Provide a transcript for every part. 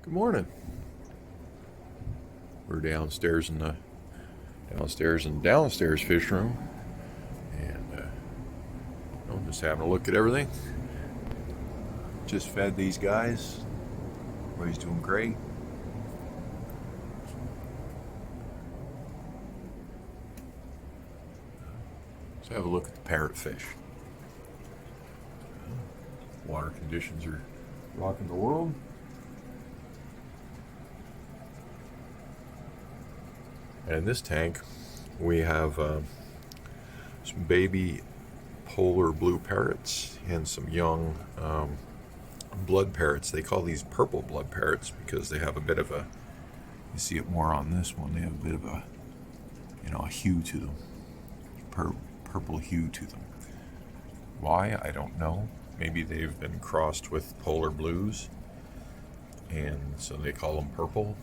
Good morning. We're downstairs in the downstairs fish room, and I'm just having a look at everything. Just fed these guys. Everybody's doing great. Let's have a look at the parrotfish. Water conditions are rocking the world. And in this tank, we have some baby polar blue parrots and some young blood parrots. They call these purple blood parrots because they have a bit of a, you see it more on this one, they have a bit of a, a hue to them. Purple hue to them. Why? I don't know. Maybe they've been crossed with polar blues, and so they call them purple.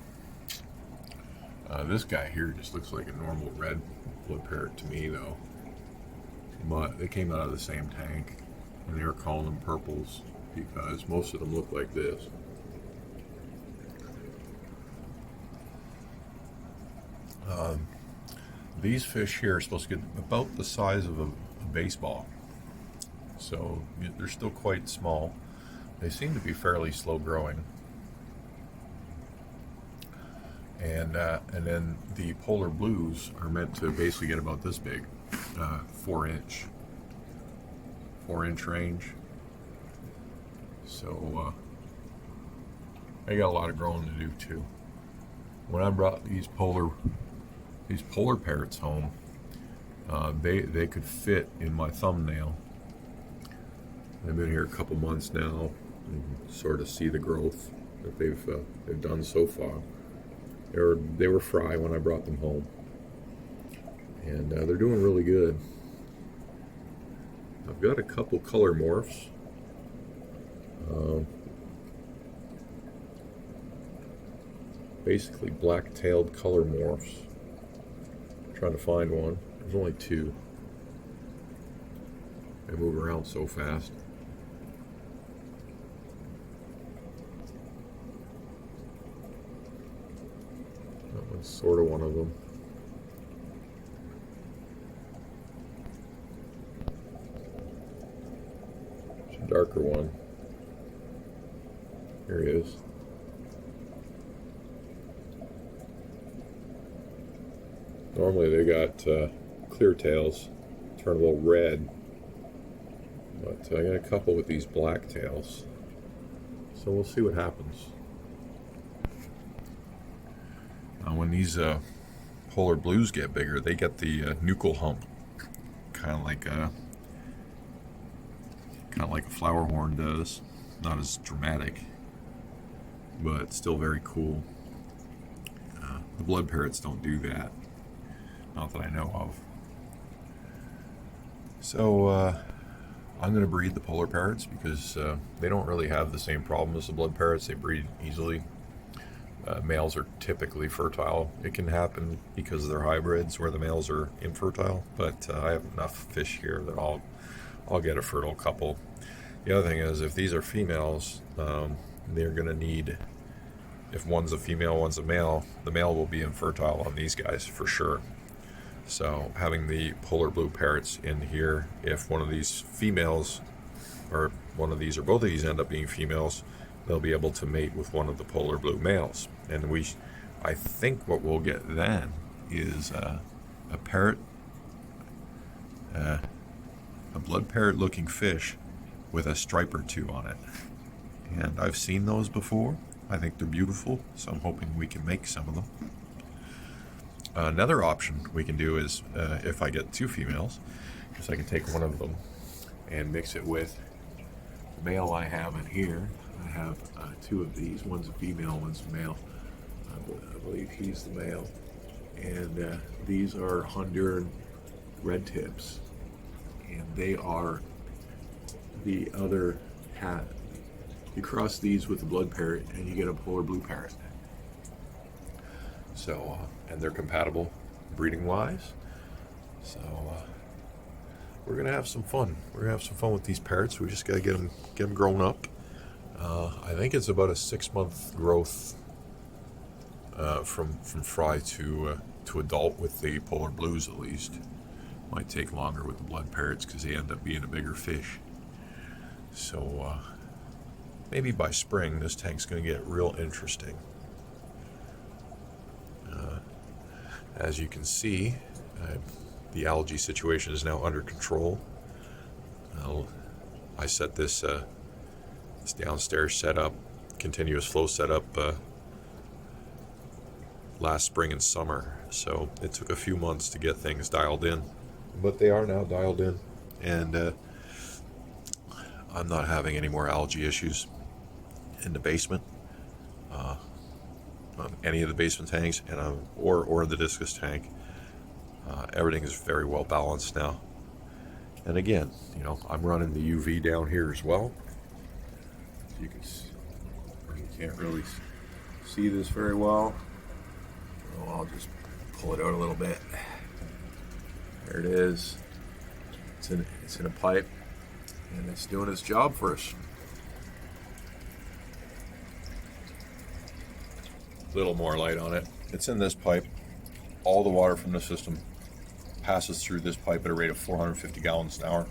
This guy here just looks like a normal red blood parrot to me, though. But they came out of the same tank, and they were calling them purples because most of them look like this. These fish here are supposed to get about the size of a baseball, so they're still quite small. They seem to be fairly slow growing. And then the polar blues are meant to basically get about this big, 4-inch range. So they got a lot of growing to do too. When I brought these polar parrots home, they could fit in my thumbnail. I've been here a couple months now, and sort of see the growth that they've done so far. They were fry when I brought them home, and they're doing really good. I've got a couple color morphs. Basically black-tailed color morphs. I'm trying to find one. There's only two. They move around so fast. That one's sort of one of them. It's a darker one. Here he is. Normally they got clear tails, turn a little red, but I got a couple with these black tails, so we'll see what happens. When these polar blues get bigger, they get the nuchal hump, kind of like a flower horn does. Not as dramatic, but still very cool. The blood parrots don't do that, not that I know of. So I'm going to breed the polar parrots because they don't really have the same problem as the blood parrots. They breed easily. Males are typically fertile. It can happen because they're hybrids where the males are infertile, but I have enough fish here that I'll get a fertile couple. The other thing is, if these are females, they're going to need, if one's a female, one's a male, the male will be infertile on these guys for sure. So having the polar blue parrots in here, if one of these females, or one of these or both of these end up being females, they'll be able to mate with one of the polar blue males. And I think what we'll get then is a parrot, a blood parrot looking fish with a stripe or two on it. And I've seen those before. I think they're beautiful, so I'm hoping we can make some of them. Another option we can do is, if I get two females, is I can take one of them and mix it with the male I have in here. I have two of these. One's a female, one's a male. I believe he's the male. And these are Honduran red tips. And they are the other hat. You cross these with the blood parrot and you get a polar blue parrot. So, and they're compatible breeding wise. So, we're gonna have some fun. We're gonna have some fun with these parrots. We just gotta get them grown up. I think it's about a 6-month growth from fry to adult with the polar blues at least. Might take longer with the blood parrots because they end up being a bigger fish. So maybe by spring this tank's going to get real interesting. As you can see, the algae situation is now under control. I set this downstairs setup, continuous flow setup, last spring and summer, so it took a few months to get things dialed in, but they are now dialed in, and I'm not having any more algae issues in the basement, on any of the basement tanks, and or the Discus tank. Everything is very well balanced now. And again, I'm running the UV down here as well. You can't really see this very well. So I'll just pull it out a little bit. There it is. It's in a pipe, and it's doing its job for us. Little more light on it. It's in this pipe. All the water from the system passes through this pipe at a rate of 450 gallons an hour.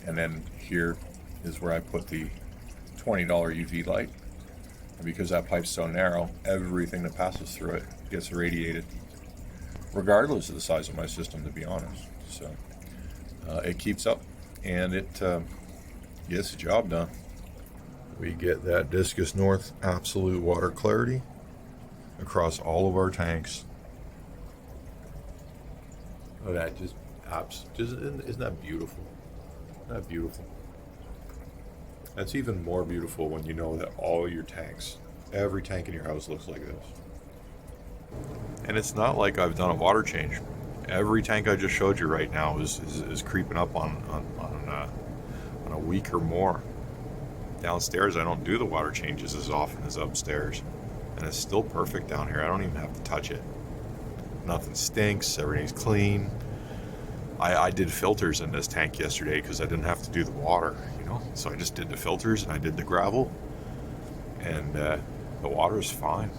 And then here is where I put the $20 UV light. And because that pipe's so narrow, everything that passes through it gets irradiated, regardless of the size of my system, to be honest. So it keeps up, and it gets the job done. We get that Discus North absolute water clarity across all of our tanks. Oh, that just isn't that beautiful? Isn't that beautiful? That's even more beautiful when you know that all your tanks, every tank in your house looks like this. And it's not like I've done a water change. Every tank I just showed you right now is creeping up on a week or more. Downstairs, I don't do the water changes as often as upstairs, and it's still perfect down here. I don't even have to touch it. Nothing stinks. Everything's clean. I did filters in this tank yesterday because I didn't have to do the water, so I just did the filters and I did the gravel, and the water is fine.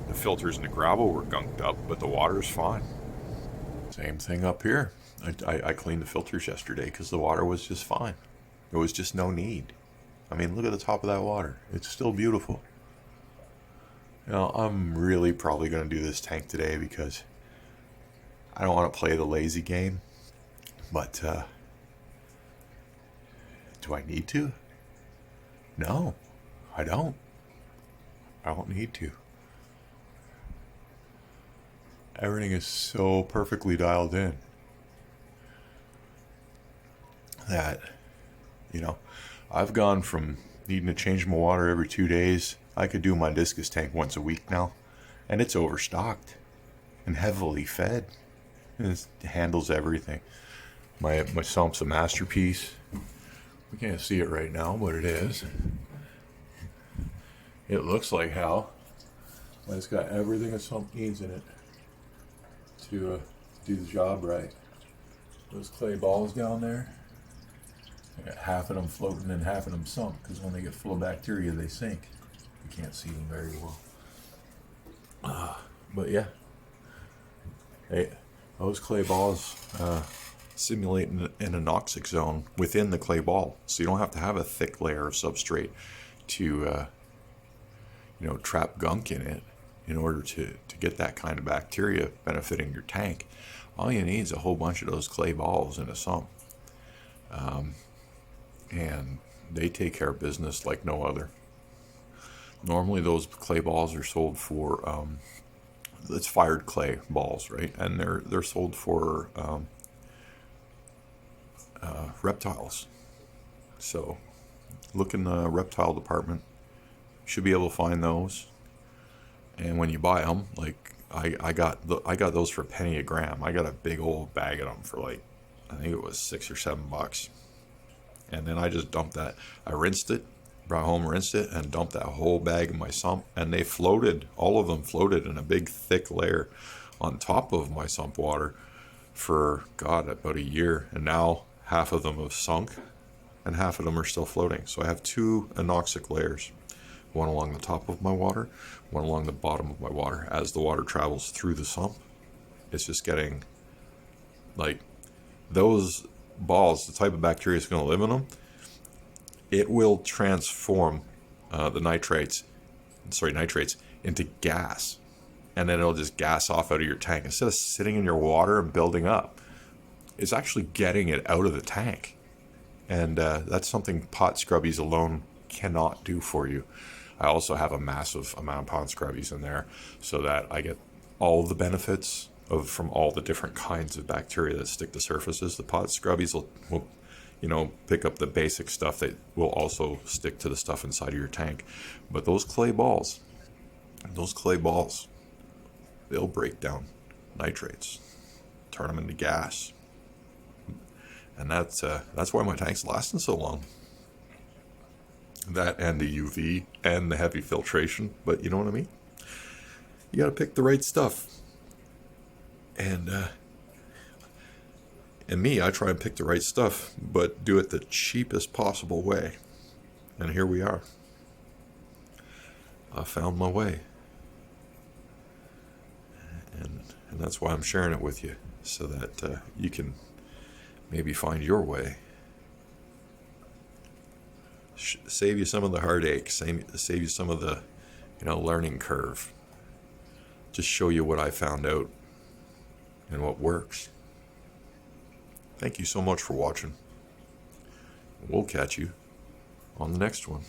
The filters and the gravel were gunked up, but the water is fine. Same thing up here. I cleaned the filters yesterday because the water was just fine. There was just no need. I mean, look at the top of that water. It's still beautiful. I'm really probably going to do this tank today because I don't want to play the lazy game. But do I need to? No, I don't. I don't need to. Everything is so perfectly dialed in that, I've gone from needing to change my water every 2 days. I could do my Discus tank once a week now, and it's overstocked and heavily fed. It handles everything. My sump's a masterpiece. We can't see it right now, but it is. It looks like hell, but it's got everything a sump needs in it to do the job right. Those clay balls down there, I got half of them floating and half of them sunk, because when they get full of bacteria they sink. You can't see them very well. But yeah, hey, those clay balls simulate an anoxic zone within the clay ball, so you don't have to have a thick layer of substrate to trap gunk in it in order to get that kind of bacteria benefiting your tank. All you need is a whole bunch of those clay balls in a sump, and they take care of business like no other. Normally those clay balls are sold for it's fired clay balls, right? And they're sold for reptiles. So look in the reptile department. You should be able to find those. And when you buy them, like I got those for a penny a gram. I got a big old bag of them for I think it was $6 or $7. And then I just dumped that. I rinsed it, brought home, rinsed it, and dumped that whole bag in my sump. And they floated, all of them floated in a big thick layer on top of my sump water for, about a year. And now half of them have sunk. and half of them are still floating. So I have two anoxic layers, one along the top of my water, one along the bottom of my water. As the water travels through the sump, it's just getting, like, those balls, the type of bacteria that's going to live in them, it will transform the nitrates into gas, and then it'll just gas off out of your tank. Instead of sitting in your water and building up, it's actually getting it out of the tank. And that's something pot scrubbies alone cannot do for you. I also have a massive amount of pot scrubbies in there so that I get all the benefits from all the different kinds of bacteria that stick to surfaces. The pot scrubbies will pick up the basic stuff that will also stick to the stuff inside of your tank. But those clay balls, they'll break down nitrates, turn them into gas. And that's why my tank's lasting so long. That and the UV and the heavy filtration, but you know what I mean? You got to pick the right stuff. And me, I try and pick the right stuff, but do it the cheapest possible way. And here we are. I found my way. And that's why I'm sharing it with you, so that you can maybe find your way. Save you some of the heartache, save you some of the learning curve. Just show you what I found out and what works. Thank you so much for watching. We'll catch you on the next one.